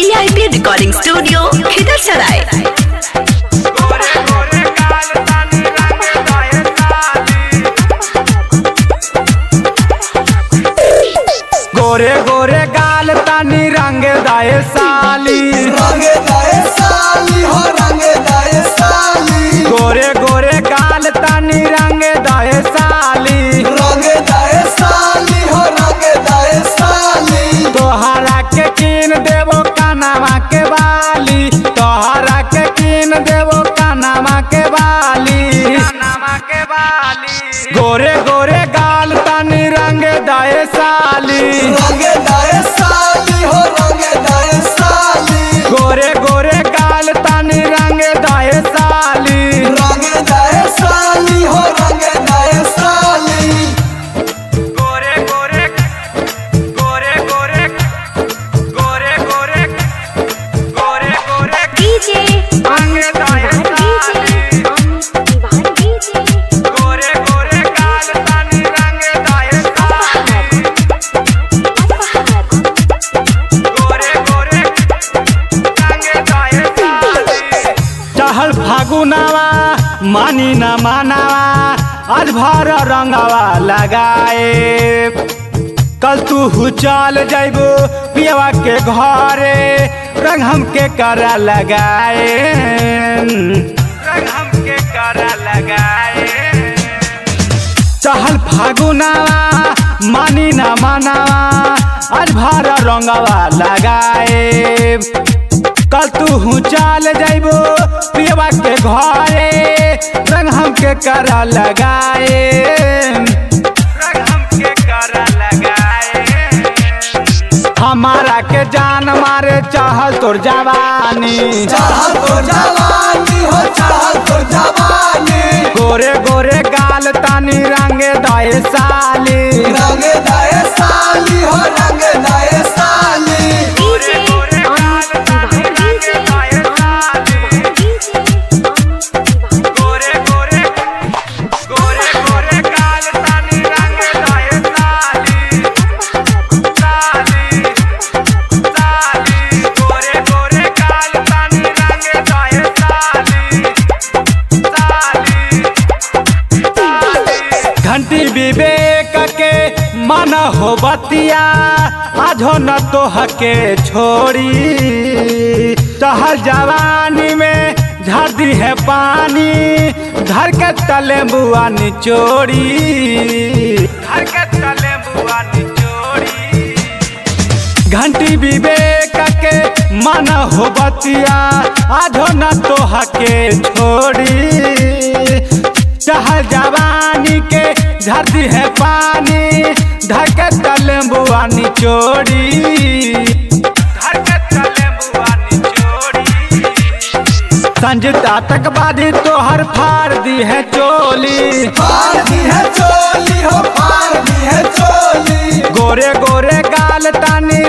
VIP recording studio Khidarsarai. गोरे गोरे गाल तानी रंग दाए साली, रंग दाए साली हो रंग दाए साली। गोरे गोरे गाल तानी रंग दाए साली, रंग दाए साली हो रंग दाए साली। तोहरा के कीन देवो कानावा के बाली, तोहरा के कीन देवो कानावा के बाली, कानावा के बाली। गोरे गोरे गाल तानी रंग दाए साली, रंग दाए साली हो रंग दाए साली। गोरे गोरे गाल तानी रंग दाए साली, रंग दाए साली हो रंग दाए साली। गोरे गोरे गोरे गोरे गोरे गोरे गोरे गोरे डीजे रंग दाए साली, गोरे गोरे गाल तानी रंग दाए साली, गोरे गोरे रंग दाए साली। चहल फागुनावा मानी न मानावा आज भर रंगवा लगाए, कल तू चल जाइबो पियवा के घरे रंग हमके करा लगाए, रंग हमके करा लगाए। चहल फागुनावा मानी न मानावा आज भर रंगवा लगाए, कल तू चल जाइबो पियवा के घरे रंग हमके करा लगाए, रंग हमके करा लगाए। हमारा के जान मारे चाहल तोर जवानी, चाहल तो जवानी हो चाहल तो जवानी। गोरे गोरे गाल तानी रंग दाए साली, रंग दाए साली हो रंग दाए साली। गोरे गोरे गाल तानी रंग दाए साली, गोरे गोरे गोरे गोरे गाल तानी रंग दाए साली, साली साली। गोरे गोरे गाल तानी रंग दाए साली, साली साली। घंटी विवेक के मन हो बतिया आजो न तो हके छोड़ी, तहल जवानी में झड़ दी है पानी घर के तले बुआ निचोड़ी, घर के तले बुआ निचोड़ी। घंटी विवेक के मन हो बतिया आजो न तो हके छोड़ी, चहल जवानी के झरती है पानी धरके तले बुआ निचोड़ी, धरके तले बुआ निचोड़ी। संजता तक बाधी तोहर फाड़ दी है चोली, फाड़ दी है चोली हो फाड़ दी है चोली। गोरे गोरे गाल तानी